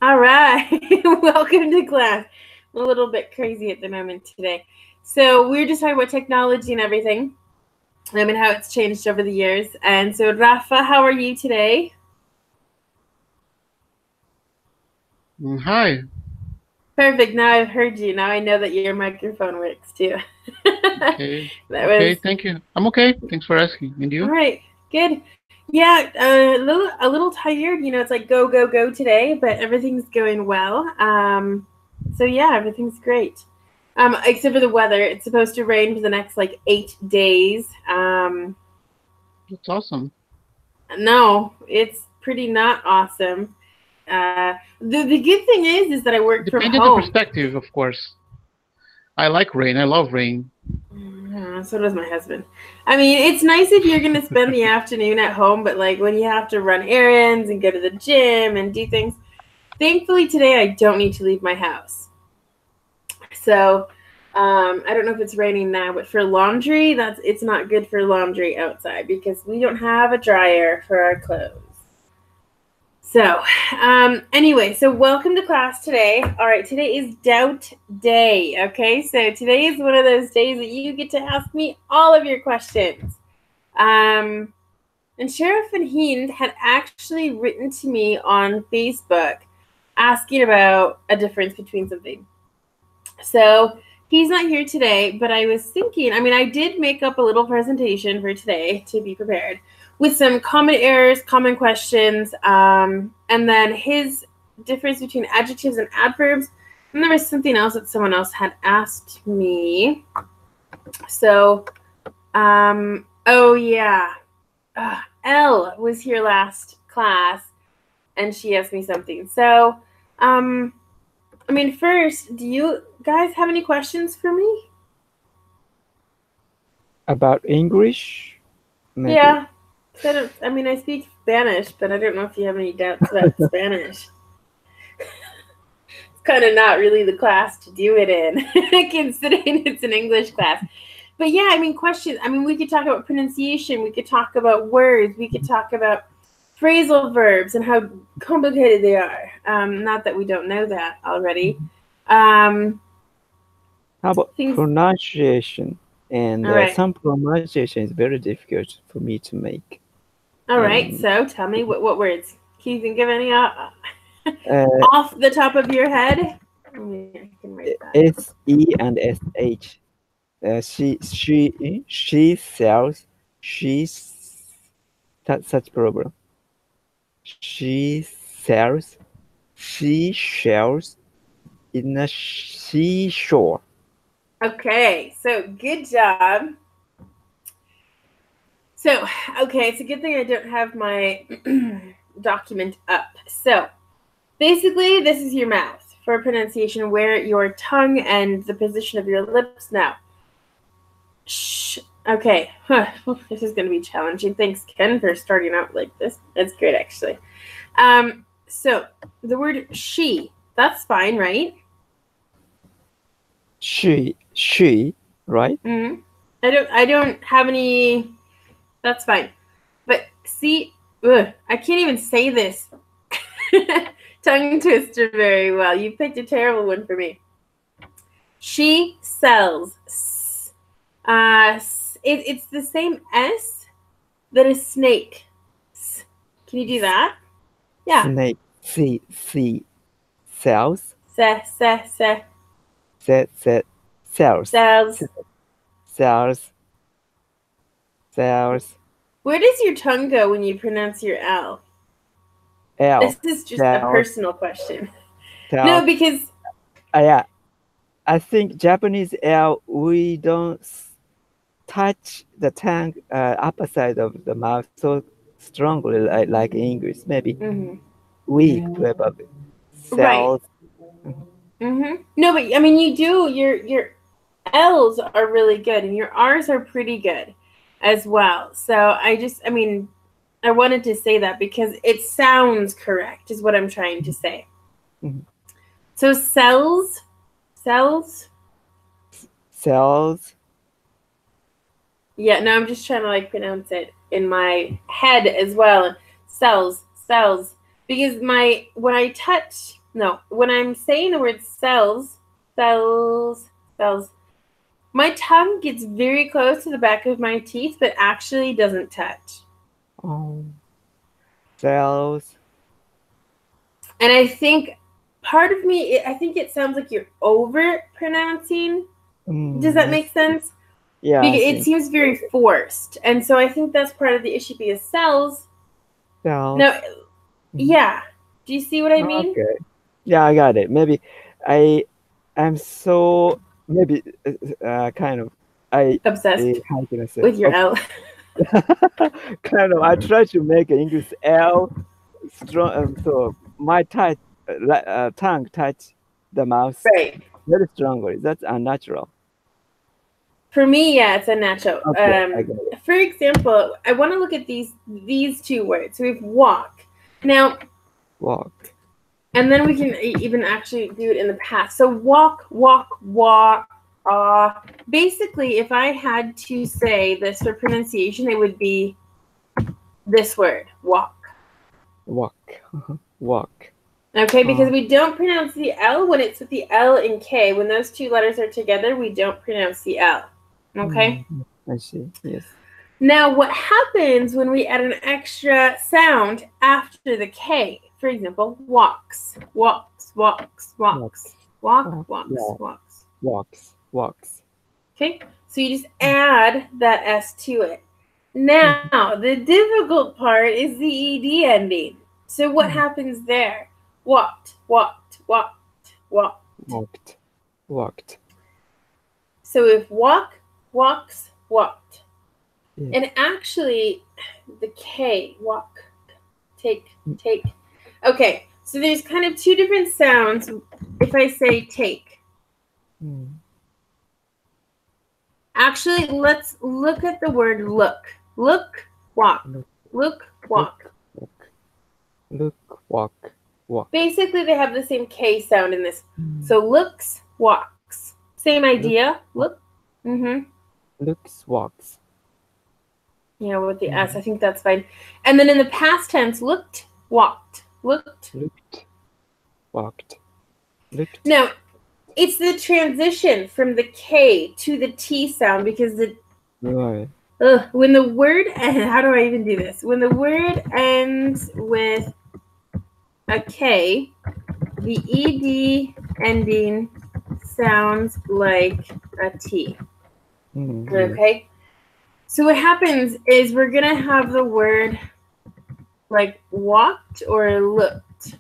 All right. Welcome to class. I'm a little bit crazy at the moment today. So we're just talking about technology and everything. And how it's changed over the years. And so, Rafa, how are you today? Hi. Perfect. Now I've heard you. Now I know that your microphone works too. Okay. That Okay. was Thank you. I'm okay. Thanks for asking. And all you? right. Good. Yeah, a little tired. It's like go go go today, but everything's going well. So yeah, everything's great. Except for the weather. It's supposed to rain for the next like 8 days. That's awesome. No, it's pretty not awesome. The good thing is that I work from Depending on the home. perspective, of course. I like rain. I love rain. So does my husband. I mean, it's nice if you're going to spend the afternoon at home, but like when you have to run errands and go to the gym and do things. Thankfully, today I don't need to leave my house. So I don't know if it's raining now, but for laundry, it's not good for laundry outside because we don't have a dryer for our clothes. So, anyway, so welcome to class today. All right, today is doubt day. Okay, so today is one of those days that you get to ask me all of your questions. And Sheriff and Hind had actually written to me on Facebook asking about a difference between something. So he's not here today, but I was thinking, I did make up a little presentation for today to be prepared with some common errors, common questions, and then his difference between adjectives and adverbs. And there was something else that someone else had asked me. So, oh yeah. Elle was here last class and she asked me something. So, first, do you guys have any questions for me? About English, maybe. Yeah. I speak Spanish, but I don't know if you have any doubts about Spanish. It's kind of not really the class to do it in, considering it's an English class. But yeah, questions. We could talk about pronunciation. We could talk about words. We could talk about phrasal verbs and how complicated they are. Not that we don't know that already. Um, How about things. pronunciation? And All right. some pronunciation is very difficult for me to make. All right. And So tell me what words. Can you think of any uh, off the top of your head? I can write that. SE and SH. She sells. Such problem. She sells. She shells in a seashore. Okay. So good job. So, okay, it's a good thing I don't have my document up. So, basically, this is your mouth for pronunciation, where your tongue and the position of your lips now. Shh. Okay. Huh. This is going to be challenging. Thanks, Ken, for starting out like this. That's great, actually. So, the word she, that's fine, right? She, right? Mm-hmm. I don't have any. That's fine. But see, I can't even say this tongue twister very well. You picked a terrible one for me. She sells. It's the same S that a snake. Can you do that? Yeah. Snake. Cells. Se. Cells. Sells. Cells. Cells. Where does your tongue go when you pronounce your L? L. This is just a Cells. personal question. No, Cells. because Yeah. I think Japanese L, we don't touch the tongue upper side of the mouth so strongly like English. Maybe weak, probably. right. Cells. No, but you do your L's are really good and your R's are pretty good as well. So I wanted to say that because it sounds correct is what I'm trying to say. Mhm. So cells. Cells. Yeah, no, I'm just trying to like pronounce it in my head as well. Cells. Because when I touch No, when I'm saying the word cells, my tongue gets very close to the back of my teeth, but actually doesn't touch. Oh. Cells. And I think part of me, I think it sounds like you're over pronouncing. Does that make sense? Yeah. Because it seems very forced. And so I think that's part of the issue because cells. Cells. No, yeah. Do you see what I mean? Okay. Yeah, I got it. Maybe I'm so maybe kind of Obsessed how can I say with your L. kind of I try to make English L strong so my tongue touch the mouth Right. very strongly. That's unnatural. For me, yeah, it's unnatural. Okay, I get it. For example, I want to look at these two words. So we have walk. Now, Walk. and then we can even actually do it in the past. So walk, walk, walk. Basically, if I had to say this for pronunciation, it would be this word, walk. Walk. Walk. Okay, because we don't pronounce the L when it's with the L and K. When those two letters are together, we don't pronounce the L. Okay? I see. Yes. Now, what happens when we add an extra sound after the K? For example, walks, walks, walks, walks, walk, walks, walks. Walks, walks. Okay, so you just add that S to it. Now, the difficult part is the ED ending. So what happens there? Walked, walked, walked, walked. Walked, walked. So if walk, walks, walked. Yeah. And actually, the K, walk, take. Okay, so there's kind of two different sounds if I say take. Actually, let's look at the word look. Look, walk. Look, walk. Look, walk, walk. Basically, they have the same K sound in this. So looks, walks. Same idea. Look. Looks, walks. Yeah, with the S, I think that's fine. And then in the past tense, looked, walked. Looked. Looked, walked. Looked. Now, it's the transition from the K to the T sound because when the word, how do I even do this? When the word ends with a K, the ED ending sounds like a T. Okay? So what happens is we're going to have the word like walked or looked.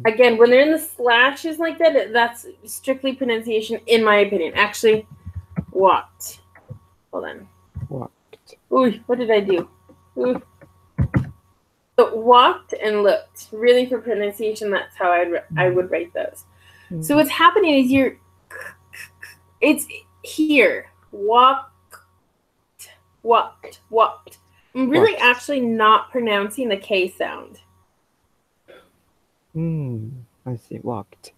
Again, when they're in the slashes like that, that's strictly pronunciation, in my opinion. Actually, walked. Hold on. Walked. Ooh, what did I do? Ooh. So walked and looked. Really, for pronunciation, that's how I would write those. So what's happening is it's here. Walked, walked, walked. I'm really actually not pronouncing the K sound. I see. Walked.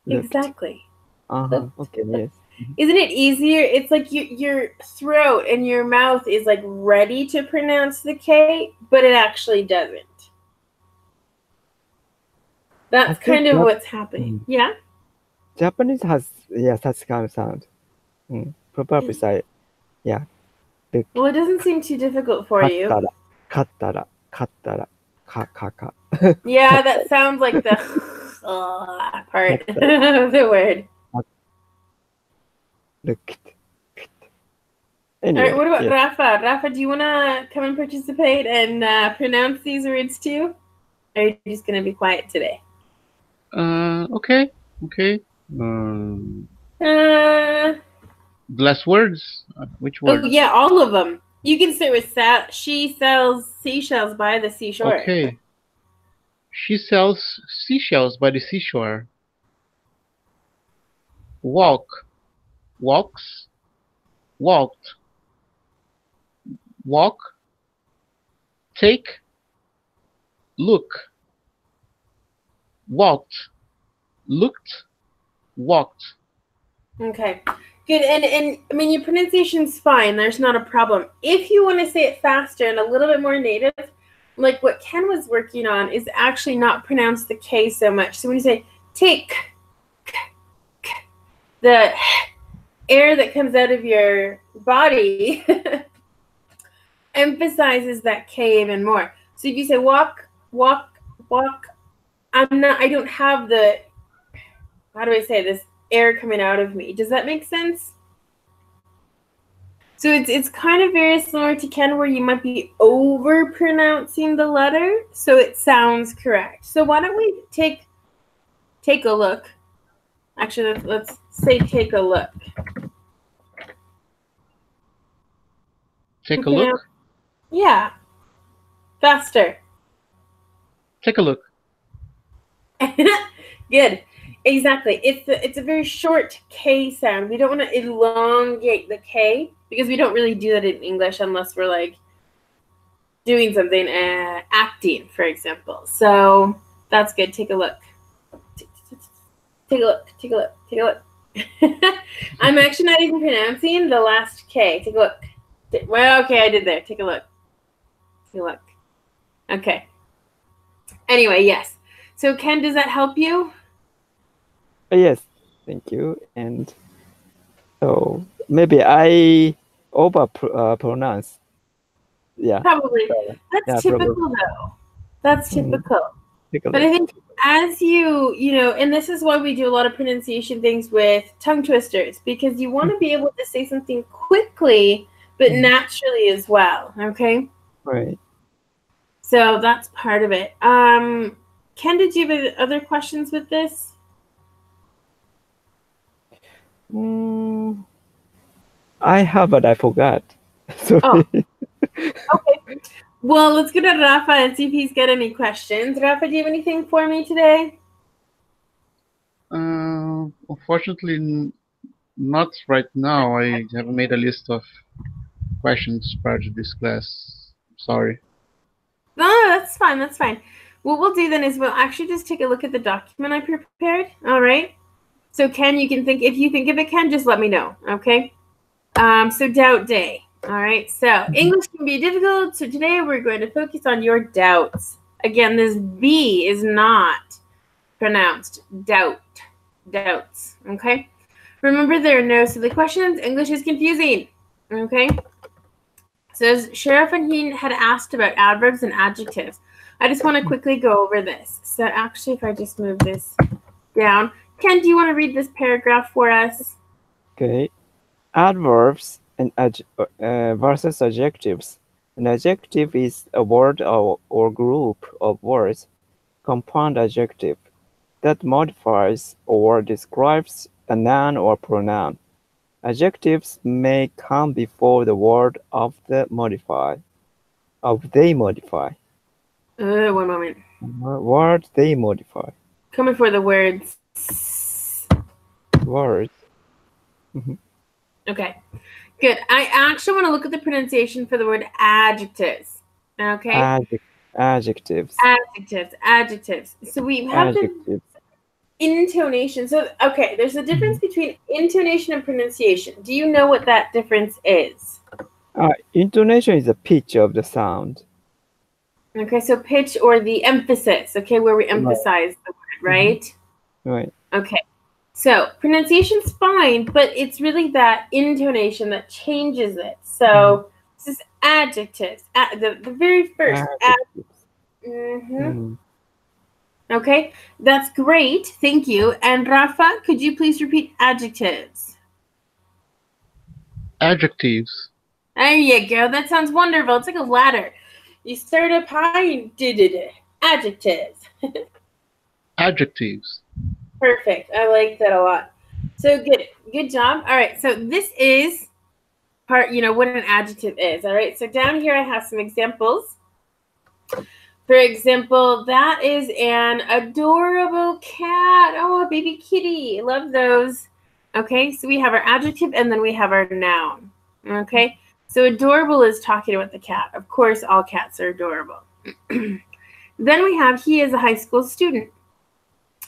Looked. Exactly. Okay, yes. Isn't it easier? It's like your throat and your mouth is like ready to pronounce the K, but it actually doesn't. That's kind of what's happening. Yeah? Japanese has, such kind of sound. Probably say, yeah. Look. Well, it doesn't seem too difficult for you. Kattara. Yeah, that sounds like the part of the word. Looked. Anyway, all right, what about Rafa? Rafa, do you want to come and participate and pronounce these words too? Or are you just going to be quiet today? Okay. The last words? Which words? Oh, yeah, all of them. You can start with she sells seashells by the seashore. Okay. She sells seashells by the seashore. Walk. Walks. Walked. Walk. Take. Look. Walked. Looked. Walked. Okay. Good. And I mean, your pronunciation's fine. There's not a problem. If you want to say it faster and a little bit more native, like what Ken was working on is actually not pronounce the K so much. So when you say take, the air that comes out of your body emphasizes that K even more. So if you say walk, walk, walk, I don't have the, how do I say this, air coming out of me. Does that make sense? So it's kind of very similar to Ken, where you might be over pronouncing the letter so it sounds correct. So why don't we take a look? Actually, let's say take a look. Take a look. Yeah. Faster. Take a look. Good. Exactly. It's a very short K sound. We don't want to elongate the K because we don't really do that in English unless we're like doing something, acting, for example. So that's good. Take a look. Take a look. Take a look. Take a look. I'm actually not even pronouncing the last K. Take a look. Well, okay, I did there. Take a look. Take a look. Okay. Anyway, yes. So Ken, does that help you? Yes, thank you. And so maybe I over pronounce. Yeah. Probably. So, That's yeah, typical probably. though. That's typical. Take a But I look. think as you know, and this is why we do a lot of pronunciation things with tongue twisters, because you want to be able to say something quickly, but naturally as well. Okay. Right. So that's part of it. Ken, did you have other questions with this? I have, but I forgot. Sorry. Oh. Okay. Well, let's go to Rafa and see if he's got any questions. Rafa, do you have anything for me today? Unfortunately, not right now. I haven't made a list of questions prior to this class. Sorry. No, that's fine. That's fine. What we'll do then is we'll actually just take a look at the document I prepared. All right. So Ken, you can think, if you think of it, Ken, just let me know. Okay. So doubt day. All right. So English can be difficult. So today we're going to focus on your doubts. Again, this B is not pronounced doubt. Doubts. Okay. Remember, there are no silly questions. English is confusing. Okay. So Sheriff and he had asked about adverbs and adjectives. I just want to quickly go over this. So actually, if I just move this down. Ken, do you want to read this paragraph for us? Okay. Adverbs and versus adjectives. An adjective is a word or group of words, compound adjective, that modifies or describes a noun or pronoun. Adjectives may come before the word of they modify. One moment. Word they modify. Coming for the words. Words. Okay, good. I actually want to look at the pronunciation for the word adjectives. Okay. Adjectives. Adjectives. So we have the intonation. So, okay, there's a difference between intonation and pronunciation. Do you know what that difference is? Intonation is the pitch of the sound. Okay, so pitch or the emphasis, okay, where we emphasize the word, right? Right. Okay, so pronunciation's fine, but it's really that intonation that changes it. So this is adjectives, the very first adjectives. Okay, that's great. Thank you. And Rafa, could you please repeat adjectives? Adjectives. There you go. That sounds wonderful. It's like a ladder. You start up high and adjectives. Adjectives. Perfect. I like that a lot. So good job. All right. So this is part, what an adjective is. All right. So down here I have some examples. For example, that is an adorable cat. Oh, a baby kitty. Love those. Okay, so we have our adjective and then we have our noun. Okay, so adorable is talking about the cat. Of course, all cats are adorable. Then we have he is a high school student.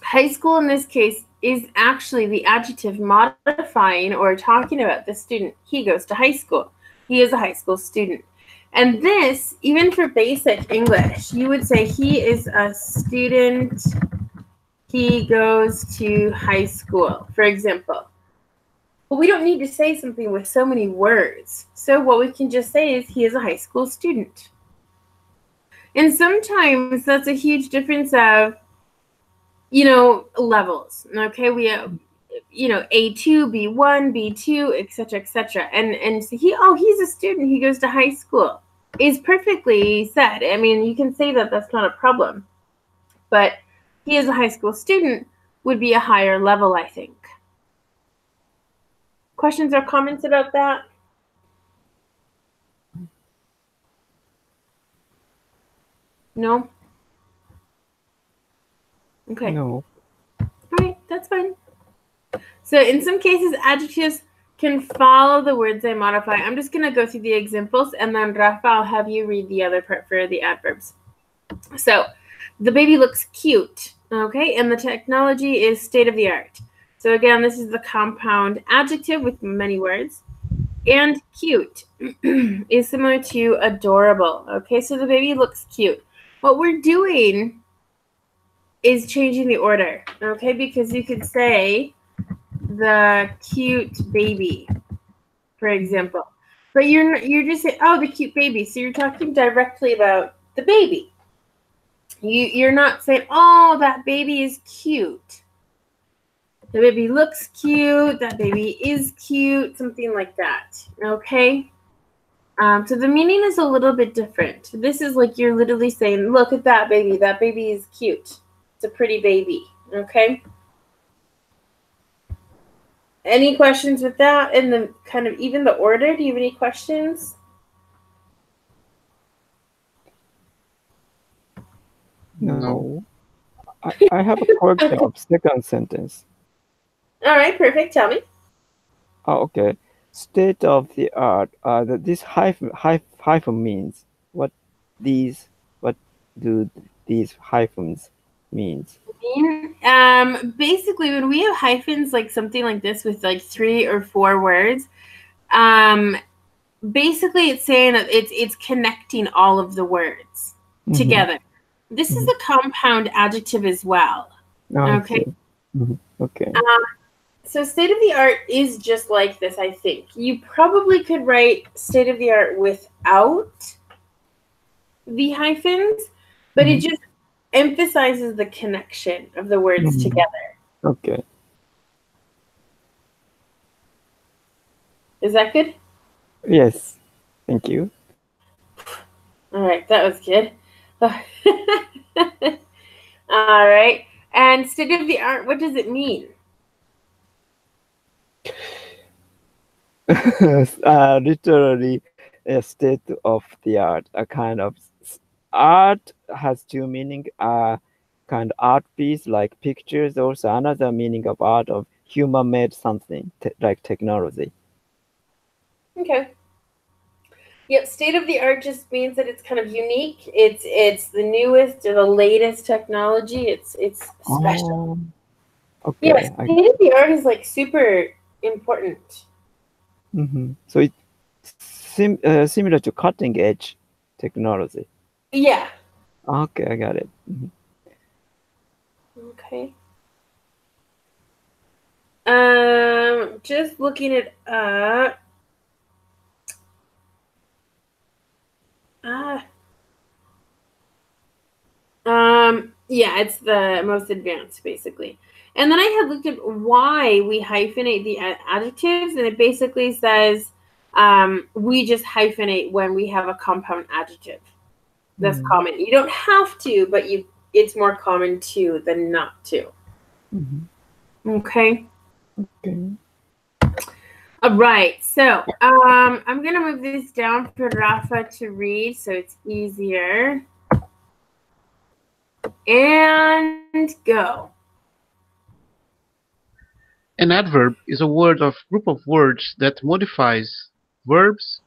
High school in this case is actually the adjective modifying or talking about the student. He goes to high school. He is a high school student. And this, even for basic English, you would say he is a student. He goes to high school, for example. Well, we don't need to say something with so many words. So what we can just say is he is a high school student. And sometimes that's a huge difference of, levels. Okay, we have, A2, B1, B2, etc., etc. And so he's a student. He goes to high school. Is perfectly said. I mean, you can say that. That's not a problem. But he is a high school student would be a higher level, I think. Questions or comments about that? No? Okay. No. All right, that's fine. So in some cases, adjectives can follow the words they modify. I'm just going to go through the examples, and then Rafa, I'll have you read the other part for the adverbs. So the baby looks cute, okay? And the technology is state-of-the-art. So again, this is the compound adjective with many words. And cute is similar to adorable, okay? So the baby looks cute. What we're doing is changing the order, okay? Because you could say the cute baby, for example. But you're just saying, oh, the cute baby. So you're talking directly about the baby. You're not saying, oh, that baby is cute. The baby looks cute. That baby is cute. Something like that. Okay? So the meaning is a little bit different. This is like you're literally saying, look at that baby. That baby is cute. It's a pretty baby. Okay? Any questions with that? And the kind of even the order? Do you have any questions? No. I have a question of second sentence. All right, perfect. Tell me. Oh, okay. State of the art. This hyphen means what do these hyphens means? Basically, when we have hyphens like something like this with like 3 or 4 words, basically it's saying that it's connecting all of the words together. This is a compound adjective as well. Okay. Okay. So state of the art is just like this, I think. You probably could write state of the art without the hyphens, but it just emphasizes the connection of the words together. Okay. Is that good? Yes. Thank you. All right, that was good. All right. And state of the art, what does it mean? Literally a state of the art. A kind of art has 2 meaning. Kind of art piece like pictures. Also another meaning of art of human made something like technology. Okay. Yep, state of the art just means that it's kind of unique. It's the newest or the latest technology. It's special. Okay. Yeah, state of the art is like super important. So it's similar to cutting edge technology. Yeah. Okay, I got it. Okay. Just looking it up. Yeah, it's the most advanced, basically. And then I had looked at why we hyphenate the adjectives, and it basically says we just hyphenate when we have a compound adjective. That's common. You don't have to, but it's more common to than not to. Okay. Okay. All right. So I'm gonna move this down for Rafa to read, so it's easier. And go. An adverb is a group of words that modifies verbs,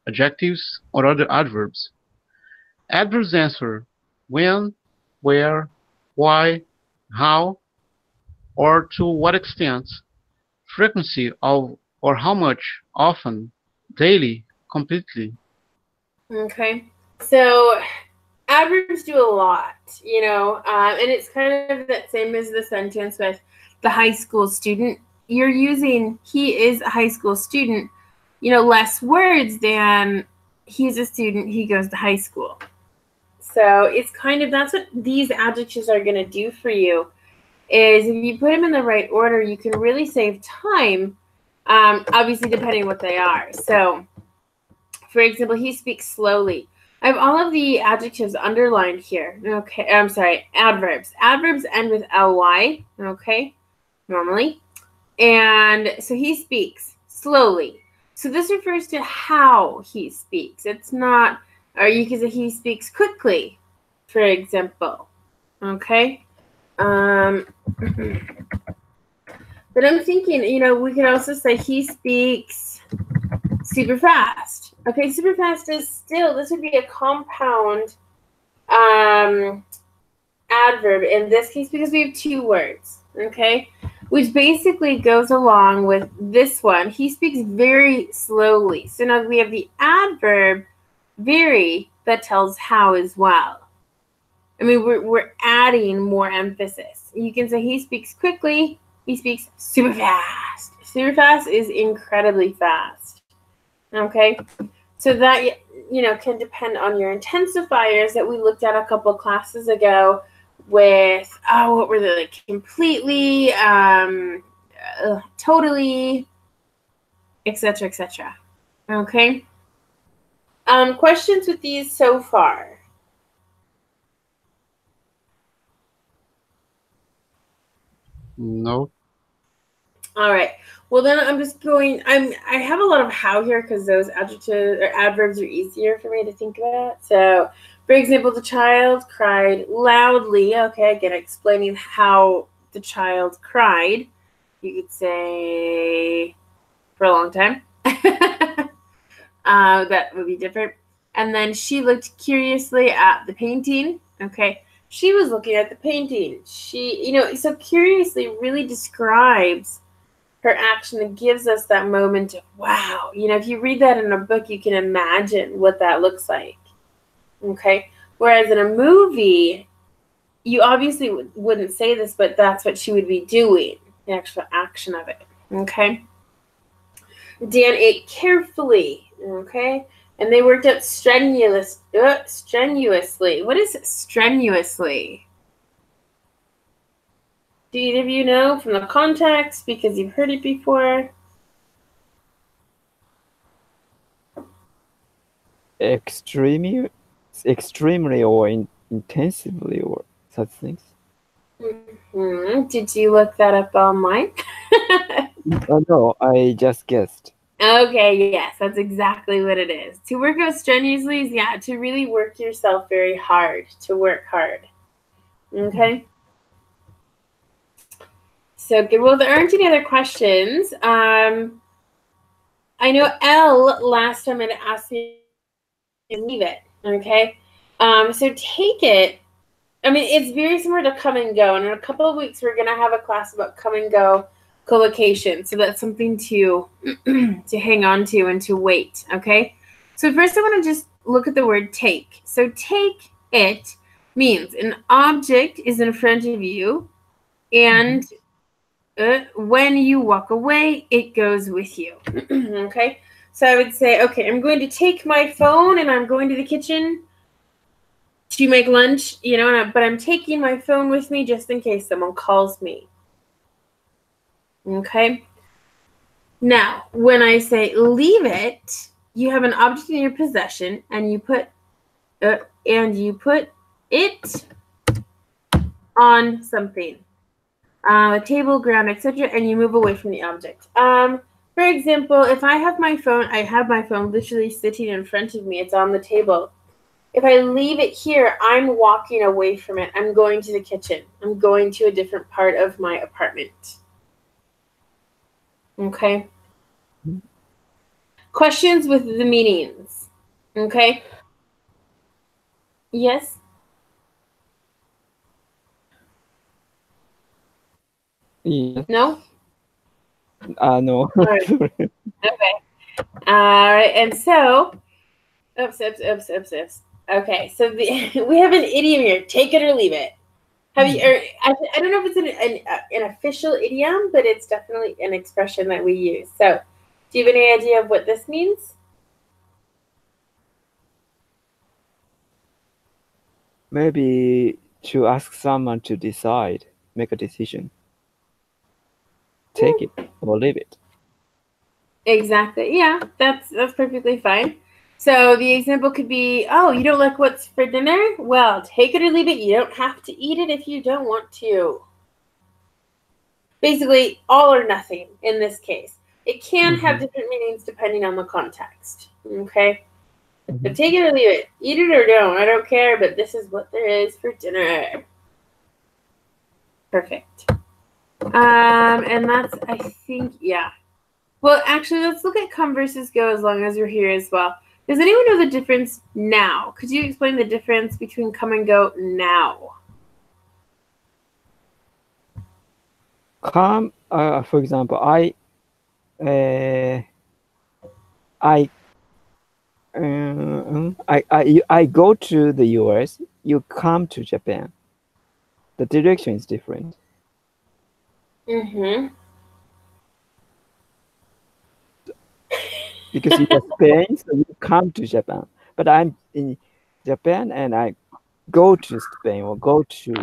adjectives, or other adverbs. Adverbs answer when, where, why, how, or to what extent, frequency of or how much, often, daily, completely. Okay. So adverbs do a lot, and it's kind of that same as the sentence with the high school student. You're using he is a high school student, less words than he's a student, he goes to high school. So it's kind of, that's what these adjectives are going to do for you, is if you put them in the right order, you can really save time, obviously depending what they are. So, for example, he speaks slowly. I have all of the adjectives underlined here. Okay, I'm sorry, adverbs. Adverbs end with ly, okay, normally. And so he speaks slowly. So this refers to how he speaks. It's not, or you can say he speaks quickly, for example. Okay. But I'm thinking, we could also say he speaks super fast. Okay, super fast is still, this would be a compound adverb in this case because we have two words, okay, which basically goes along with this one. He speaks very slowly. So now we have the adverb very that tells how as well. I mean, we're adding more emphasis. You can say he speaks quickly, he speaks super fast. Super fast is incredibly fast. Okay, so that, can depend on your intensifiers that we looked at a couple classes ago with, what were they, like completely, totally, etc., etc. Okay. Questions with these so far? No. All right. Well, then I'm just going. I have a lot of how here because those adjectives or adverbs are easier for me to think about. So, for example, the child cried loudly. Okay, again, explaining how the child cried. You could say for a long time. That would be different. And then she looked curiously at the painting. Okay, she was looking at the painting. She, so curiously really describes her action and gives us that moment of wow. If you read that in a book, you can imagine what that looks like. Okay, whereas in a movie, you obviously wouldn't say this, but that's what she would be doing, the actual action of it. Okay. Dan ate carefully. Okay. And they worked out strenuously. What is strenuously? Do either of you know from the context because you've heard it before? Extremely or intensively or such things. Mm-hmm. Did you look that up online? No, I just guessed. Okay, yes, that's exactly what it is. To work out strenuously is, to really work yourself very hard, to work hard. Okay? So good. Well, there aren't any other questions. I know Elle last time had asked me to leave it. Okay? So take it. I mean, it's very similar to come and go. And in a couple of weeks, we're going to have a class about come and go collocation. So that's something to to hang on to and to wait. Okay. So first I want to just look at the word take. So take it means an object is in front of you, and when you walk away, it goes with you. Okay. So I would say, okay, I'm going to take my phone and I'm going to the kitchen to make lunch, but I'm taking my phone with me just in case someone calls me. Okay. Now, when I say leave it, you have an object in your possession, and you put it on something, a table, ground, etc., and you move away from the object. For example, if I have my phone, I have my phone literally sitting in front of me. It's on the table. If I leave it here, I'm walking away from it. I'm going to the kitchen. I'm going to a different part of my apartment. Okay. Questions with the meanings. Okay. Yes? Yes. No? No. All right. Okay. All right. And so Oops, oops, oops, oops, oops. Okay, so we have an idiom here. Take it or leave it. Have you? Or, I don't know if it's an official idiom, but it's definitely an expression that we use. So, do you have any idea of what this means? Maybe to ask someone to decide, make a decision. Take it or leave it. Exactly. Yeah, that's perfectly fine. So the example could be, oh, you don't like what's for dinner? Well, take it or leave it. You don't have to eat it if you don't want to. Basically, all or nothing in this case. It can have different meanings depending on the context. Okay? But take it or leave it. Eat it or don't. I don't care, but this is what there is for dinner. Perfect. And that's, I think, yeah. Well, actually, let's look at come versus go as long as you're here as well. Does anyone know the difference now? Could you explain the difference between come and go now? Come, for example, I go to the US. You come to Japan. The direction is different. Mm-hmm. Because you're Spain, so you come to Japan. But I'm in Japan and I go to Spain or go to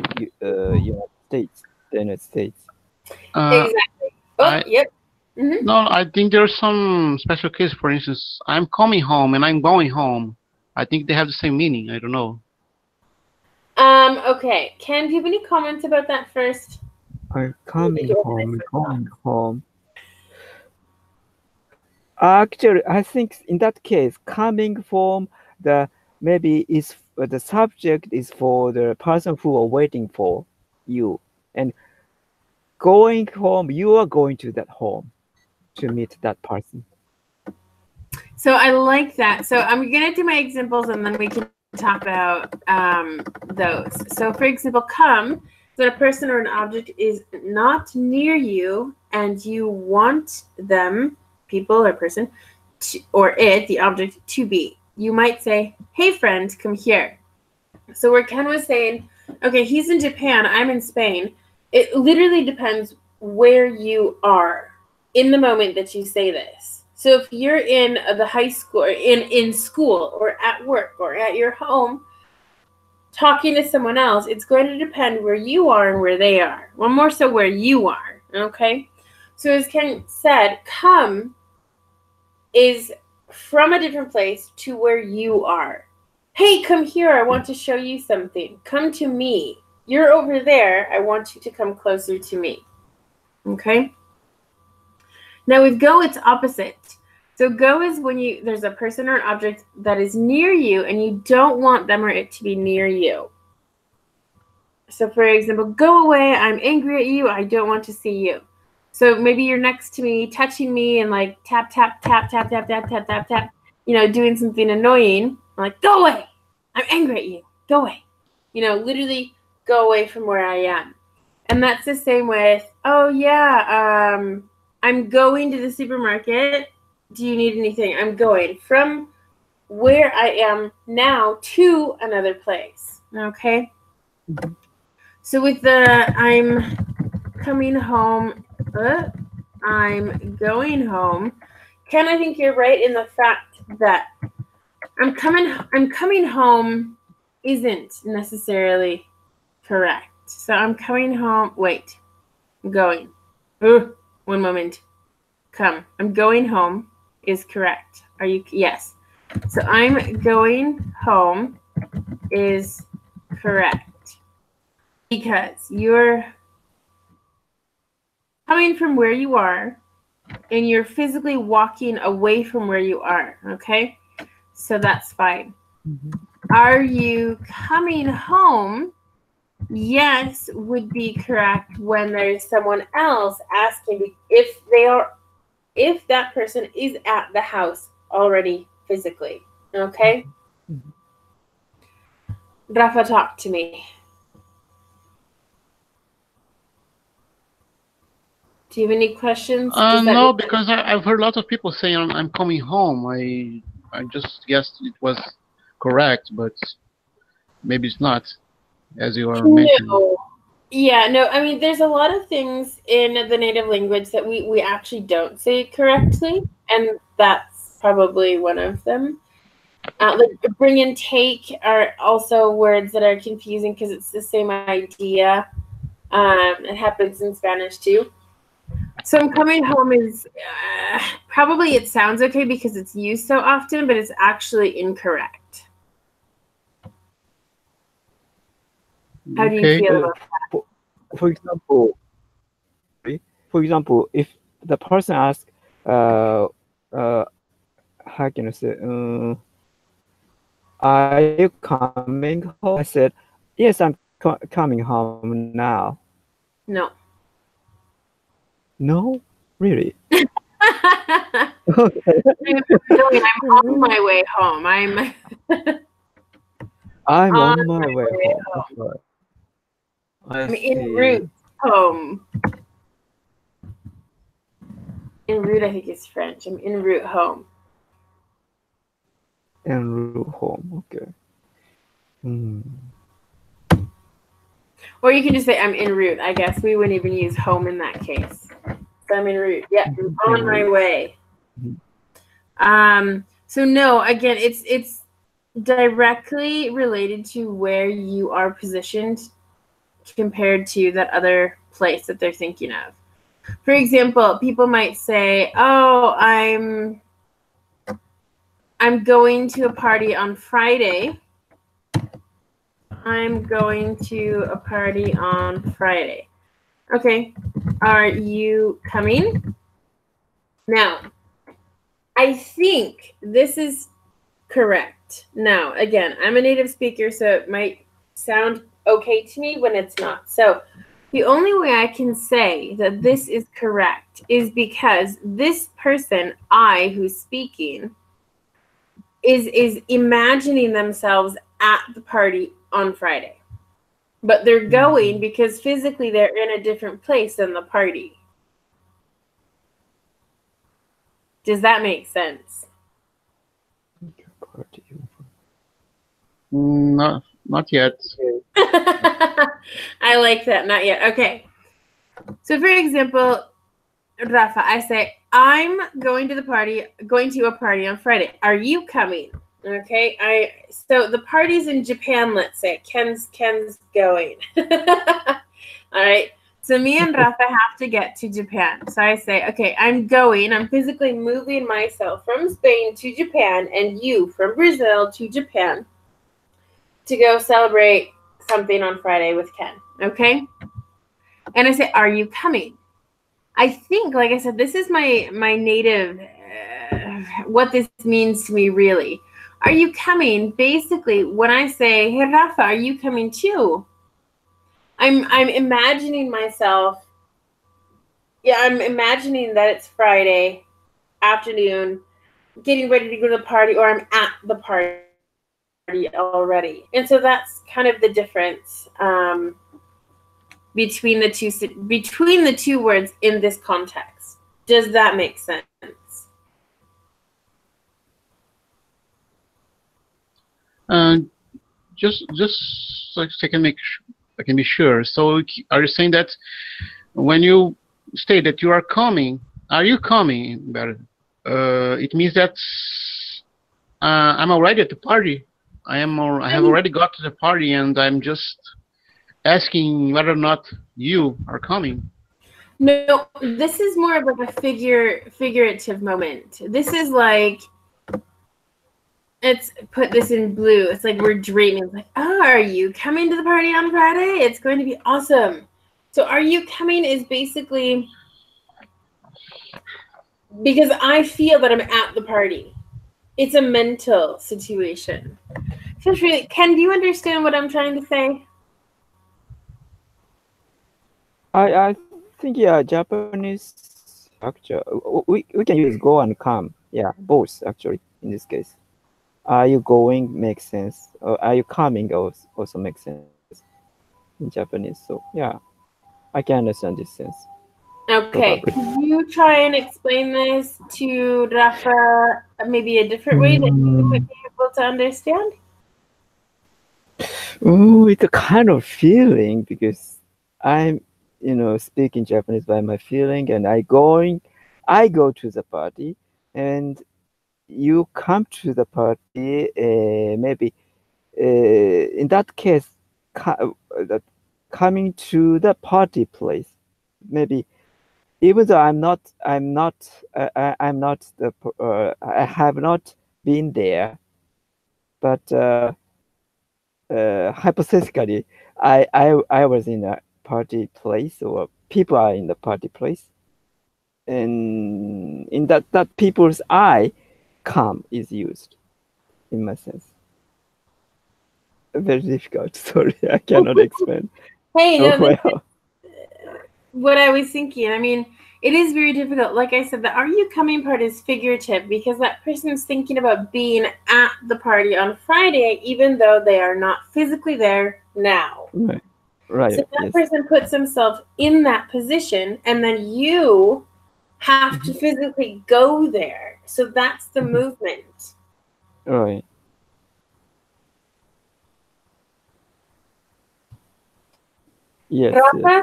United States, the United States. Exactly. Oh, I yep. Mm-hmm. No, I think there's some special case. For instance, I'm coming home and I'm going home. I think they have the same meaning. I don't know. Okay. Ken, do you have any comments about that first? I'm coming home, going home. Actually, I think in that case, coming from the maybe is the subject is for the person who are waiting for you, and going home, you are going to that home to meet that person. So I like that. So I'm going to do my examples and then we can talk about those. So for example, come, that a person or an object is not near you and you want them, people or person, or it, the object, to be. You might say, hey friend, come here. So where Ken was saying, okay, he's in Japan, I'm in Spain, it literally depends where you are in the moment that you say this. So if you're in the high school or in school or at work or at your home talking to someone else, it's going to depend where you are and where they are. Well, more so where you are, okay? So as Ken said, come is from a different place to where you are. Hey, come here. I want to show you something. Come to me. You're over there. I want you to come closer to me. Okay? Now with go, it's opposite. So go is when there's a person or an object that is near you and you don't want them or it to be near you. So for example, go away. I'm angry at you. I don't want to see you. So maybe you're next to me, touching me and like tap, tap, tap, tap, tap, tap, tap, tap, tap, doing something annoying. I'm like, go away. I'm angry at you. Go away. Literally go away from where I am. And that's the same with, oh yeah, I'm going to the supermarket. Do you need anything? I'm going from where I am now to another place. Okay? So with the I'm coming home, I'm going home, Ken, I think you're right in the fact that I'm coming home isn't necessarily correct. So I'm coming home. Wait, I'm going. One moment. Come. I'm going home is correct. Are you? Yes. So I'm going home is correct because you're coming from where you are and you're physically walking away from where you are. Okay. So that's fine. Are you coming home? Yes would be correct when there's someone else asking if that person is at the house already physically. Okay? Rafa, talk to me. Do you have any questions? No, because I've heard a lot of people saying I'm coming home. I just guessed it was correct, but maybe it's not, as you are mentioning. No. Yeah, no, I mean, there's a lot of things in the native language that we actually don't say correctly, and that's probably one of them. Like bring and take are also words that are confusing because it's the same idea. It happens in Spanish too. So I'm coming home is probably it sounds okay because it's used so often, but it's actually incorrect. How do you Okay. feel about For example, if the person asks, uh, how can I say, are you coming home? I said, yes, I'm coming home now. No. No, really? I'm on my way home. I'm I'm on on my way home. home. I I'm en see. route home. En route, I think is French. I'm en route home. En route home. Okay. Hmm. Or you can just say I'm en route. I guess we wouldn't even use home in that case. So I'm en route. Yeah, I'm on my way. So no, again, it's directly related to where you are positioned compared to that other place that they're thinking of. For example, people might say, "Oh, I'm going to a party on Friday. I'm going to a party on Friday." Okay, are you coming? Now, I think this is correct. Now, again, I'm a native speaker, so it might sound okay to me when it's not. So, the only way I can say that this is correct is because this person, I, who's speaking, is imagining themselves at the party on Friday. But they're going because physically they're in a different place than the party. Does that make sense? Not yet. I like that. Not yet. Okay. So, for example, Rafa, I say, I'm going to a party on Friday. Are you coming? Okay. So the party's in Japan, let's say. Ken's going. All right. So me and Rafa have to get to Japan. So I say, okay, I'm going. I'm physically moving myself from Spain to Japan and you from Brazil to Japan to go celebrate something on Friday with Ken. Okay. And I say, are you coming? I think, like I said, this is my native, what this means to me really. Are you coming? Basically, when I say, hey, Rafa, are you coming too? I'm imagining myself, I'm imagining that it's Friday afternoon, getting ready to go to the party, or I'm at the party already. And so that's kind of the difference between the two words in this context. Does that make sense? Just so I can be sure. So are you saying that when you state that you are coming, are you coming? It means that I'm already at the party. I have already got to the party, and I'm just asking whether or not you are coming. No, this is more of like a figurative moment. This is like, let's put this in blue. It's like we're dreaming. It's like, oh, are you coming to the party on Friday? It's going to be awesome. So are you coming is basically because I feel that I'm at the party. It's a mental situation. So really, Ken, do you understand what I'm trying to say? I think Japanese actually we can use go and come. Yeah, both actually in this case. Are you going makes sense. Or are you coming also makes sense in Japanese. So yeah, I can understand this sense. Okay, Probably. can you try and explain this to Rafa maybe a different way that you might be able to understand? Oh, it's a kind of feeling because I'm, speaking Japanese by my feeling, and I go to the party, and you come to the party. Maybe in that case, that coming to the party place, maybe even though I have not been there, but hypothetically, I was in a party place, or people are in the party place, and in that people's eye, come is used in my sense. Very difficult. Sorry, I cannot explain Hey, so no, that's well. what I was thinking. I mean, it is very difficult. Like I said, the "are you coming" part is figurative because that person's thinking about being at the party on Friday, even though they are not physically there now. Right. Right. So that Yes. person puts himself in that position, and then you have to physically go there. So that's the movement. Right. Yes. Yes. Rafa?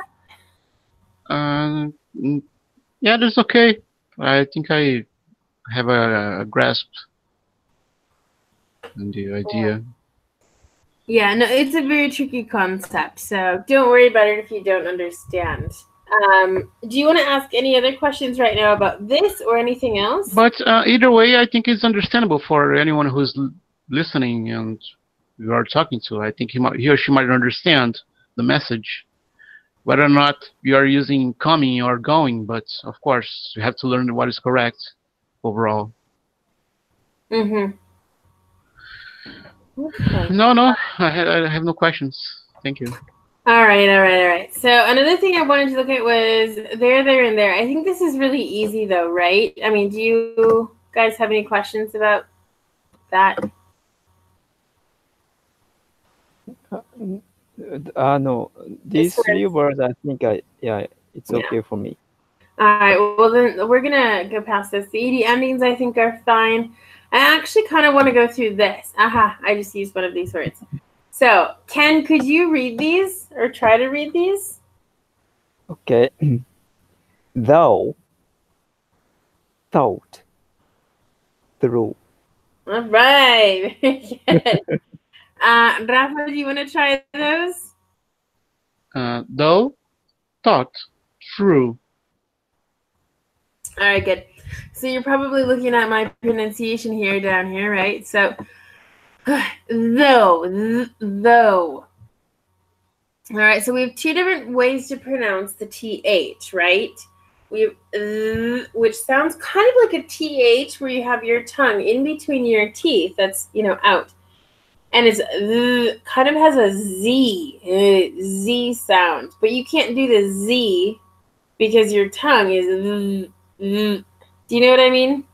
Yeah, that's okay. I think I have a grasp on the idea. Yeah, no, it's a very tricky concept. So don't worry about it if you don't understand. Do you want to ask any other questions right now about this or anything else? But either way, I think it's understandable for anyone who's listening and you are talking to. I think he or she might understand the message, whether or not you are using coming or going. But of course, you have to learn what is correct overall. Mm-hmm. Okay. No, I have no questions. Thank you. All right. So another thing I wanted to look at was there, and there. I think this is really easy though, right? I mean, do you guys have any questions about that? No, these three words, I think it's okay for me. All right, well then we're gonna go past this. The ED endings I think are fine. I actually kind of want to go through this. Aha, I just used one of these words. So, Ken, could you read these or try to read these? Okay. Though, thought, through. All right, very good. Rafa, do you want to try those? Though, thought, true. All right, good. So you're probably looking at my pronunciation here down here, right? So, though. All right, so we have two different ways to pronounce the TH, right? We have, which sounds kind of like a TH where you have your tongue in between your teeth. That's, out. And it's kind of has a Z sound. But you can't do the Z because your tongue is do you know what I mean?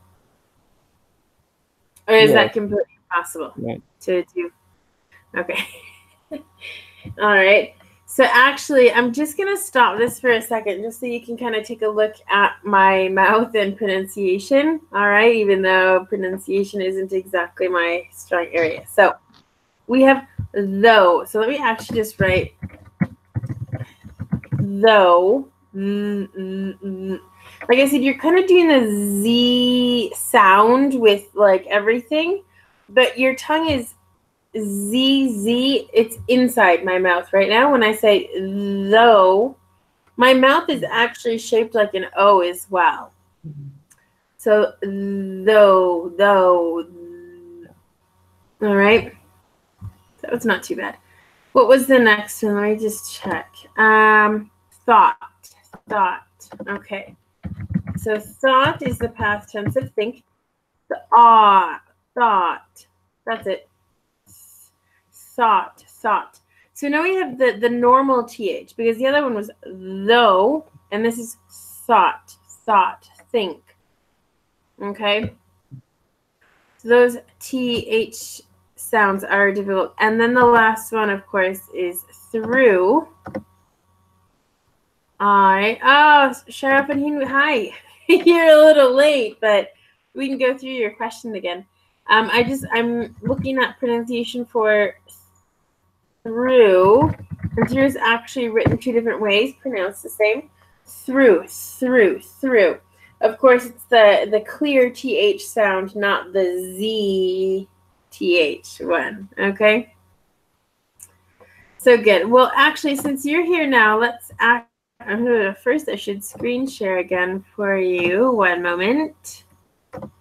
Or is that completely impossible to do? Okay. All right. So actually, I'm just going to stop this for a second just so you can kind of take a look at my mouth and pronunciation. All right. Even though pronunciation isn't exactly my strong area. So we have though. So let me actually just write though. Like I said, you're kind of doing the Z sound with like everything, but your tongue is Z. It's inside my mouth right now. When I say though, my mouth is actually shaped like an O as well. So though. All right. That was not too bad. What was the next one? Let me just check. Thought. Okay. So thought is the past tense of think. The thought. That's it. Thought. So now we have the normal TH because the other one was though, and this is thought, think. Okay. So those TH sounds are difficult. And then the last one, of course, is through. All right. Oh, Sharaf and Hinu, hi. You're a little late, but we can go through your question again. I'm looking at pronunciation for through, and through is actually written two different ways, pronounced the same. Through, through, through. Of course, it's the clear TH sound, not the Z TH one, okay? So good. Well, actually, since you're here now, let's first I should screen share again for you. One moment. All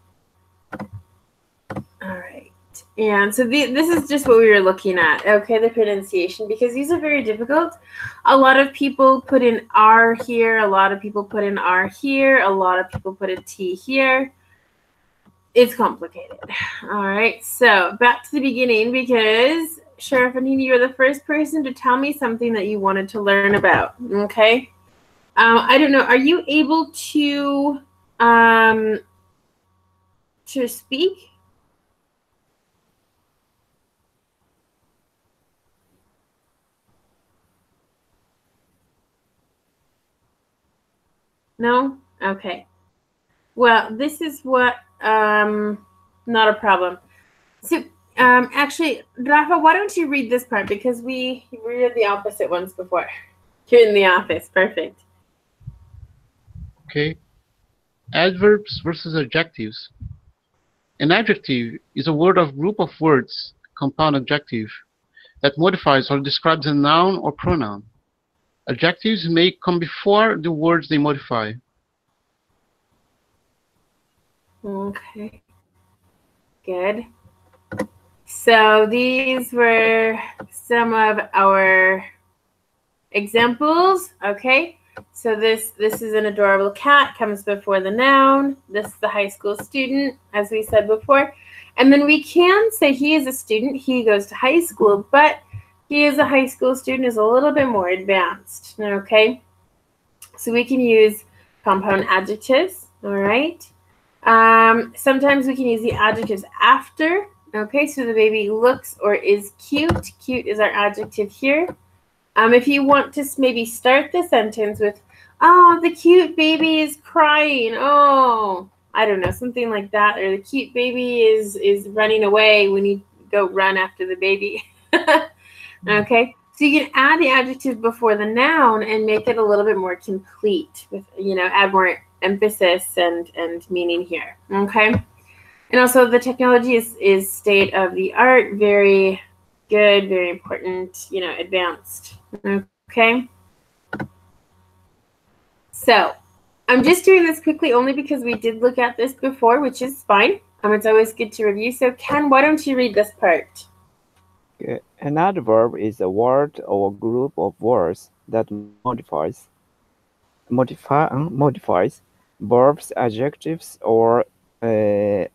right. And so this is just what we were looking at, okay, the pronunciation, because these are very difficult. A lot of people put in R here. A lot of people put in R here. A lot of people put a T here. It's complicated. All right. So back to the beginning, because Sharafanini, you're the first person to tell me something that you wanted to learn about, okay? I don't know. Are you able to speak? No? Okay. Well, this is what, not a problem. So, actually, Rafa, why don't you read this part? Because we read the opposite ones before. You're in the office. Perfect. Okay. Adverbs versus adjectives. An adjective is a word or group of words, compound adjective, that modifies or describes a noun or pronoun. Adjectives may come before the words they modify. Okay. Good. So these were some of our examples. Okay. So this is an adorable cat, comes before the noun. This is the high school student, as we said before. And then we can say he is a student. He goes to high school, but he is a high school student, is a little bit more advanced. Okay. So we can use compound adjectives. All right. Sometimes we can use the adjectives after. Okay, so the baby looks or is cute. Cute is our adjective here. If you want to maybe start the sentence with, oh, the cute baby is crying. Oh, I don't know, something like that. Or the cute baby is running away. We need to go run after the baby. Okay, so you can add the adjective before the noun and make it a little bit more complete with, add more emphasis and meaning here. Okay. And also the technology is state of the art, very good, very important, advanced. Okay. So I'm just doing this quickly only because we did look at this before, which is fine. It's always good to review. So Ken, why don't you read this part? An adverb is a word or group of words that modifies verbs, adjectives, or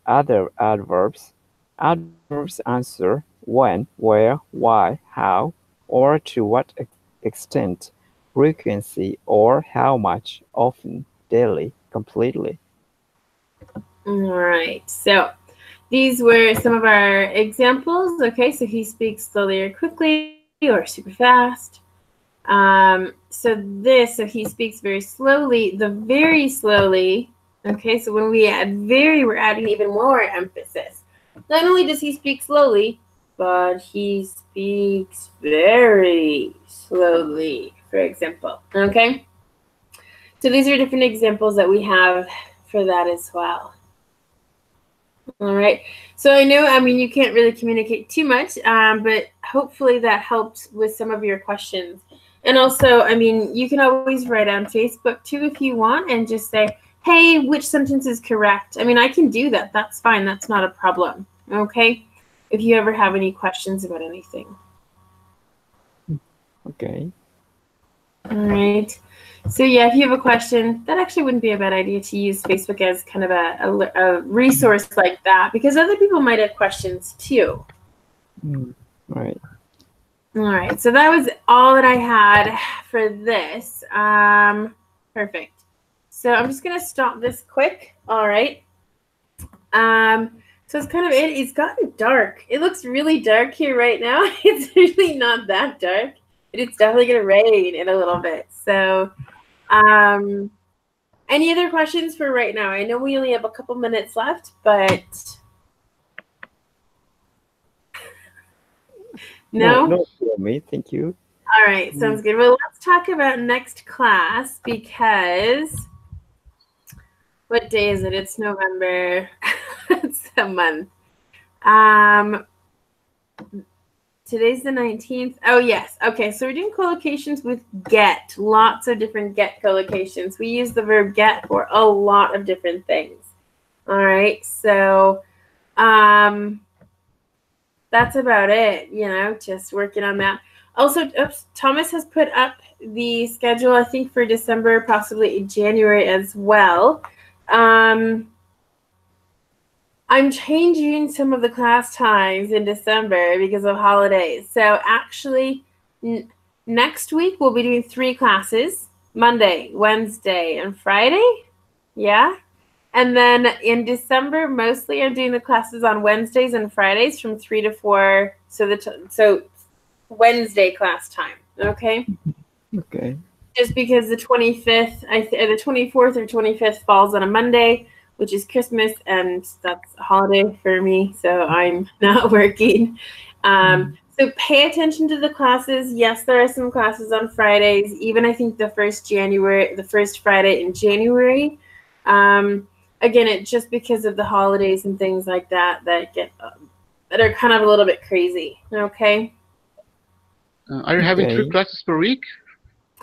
other adverbs. Adverbs answer when, where, why, how, or to what extent, frequency, or how much, often, daily, completely. All right. So these were some of our examples. Okay, so he speaks slowly or quickly or super fast. So he speaks very slowly, the very slowly. Okay, so when we add very, we're adding even more emphasis. Not only does he speak slowly, but he speaks very slowly, for example. Okay, so these are different examples that we have for that as well. All right. So I know, you can't really communicate too much, but hopefully that helped with some of your questions. And also, you can always write on Facebook too if you want and just say, hey, which sentence is correct? I can do that. That's fine. That's not a problem. Okay. If you ever have any questions about anything. Okay. All right. So yeah, if you have a question, that actually wouldn't be a bad idea to use Facebook as kind of a resource like that, because other people might have questions too. Right. All right. So that was all that I had for this. Perfect. So I'm just gonna stop this quick. All right. So it's kind of it. It's gotten dark. It looks really dark here right now. It's really not that dark, but it's definitely gonna rain in a little bit. So, Any other questions for right now? I know we only have a couple minutes left, but no? No for me. Thank you. All right, sounds good. Well, let's talk about next class because what day is it? It's November. It's a month. Today's the 19th. Oh, yes. Okay, so we're doing collocations with get. Lots of different get collocations. We use the verb get for a lot of different things. All right, so that's about it, you know, just working on that. Also, Thomas has put up the schedule, I think, for December, possibly January as well. I'm changing some of the class times in December because of holidays. So actually, next week we'll be doing 3 classes, Monday, Wednesday, and Friday. Yeah. And then in December, mostly I'm doing the classes on Wednesdays and Fridays from 3 to 4. So Wednesday class time. Okay. Okay. Just because the 25th, the 24th or 25th falls on a Monday, which is Christmas, and that's a holiday for me, so I'm not working. So pay attention to the classes. Yes, there are some classes on Fridays, even I think the first Friday in January. Again, it's just because of the holidays and things like that that are kind of a little bit crazy. Okay. Are you having 3 classes per week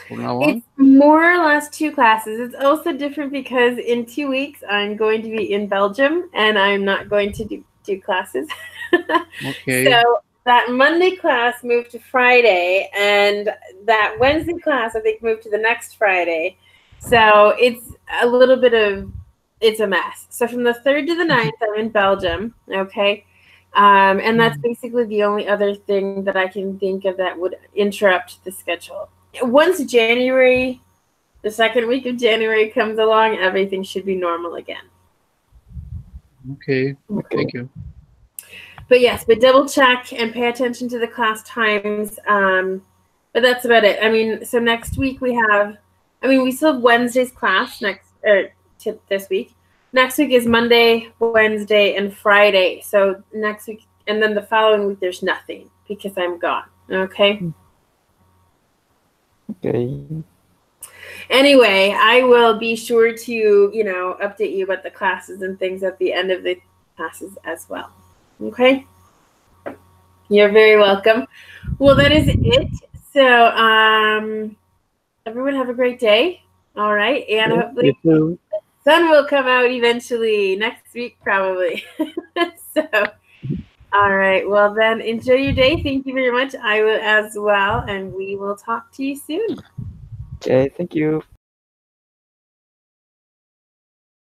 from now on? It's more or less 2 classes. It's also different because in 2 weeks I'm going to be in Belgium and I'm not going to do classes. Okay. So that Monday class moved to Friday, and that Wednesday class I think moved to the next Friday. So it's a little bit of it's a mess. So from the 3rd to the 9th I'm in Belgium. Okay. And that's basically the only other thing that I can think of that would interrupt the schedule. Once January, the second week of January comes along, everything should be normal again. Okay, thank you. But yes, but double check and pay attention to the class times. But that's about it. I mean, so next week we still have Wednesday's class this week. Next week is Monday, Wednesday, and Friday. So next week, and then the following week, there's nothing because I'm gone. Okay? Okay. Anyway, I will be sure to, update you about the classes and things at the end of the classes as well. Okay? You're very welcome. Well, that is it. So, everyone have a great day. All right. And hopefully the sun will come out eventually next week, probably. So, all right. Well, then enjoy your day. Thank you very much. I will as well. And we will talk to you soon. Okay. Thank you.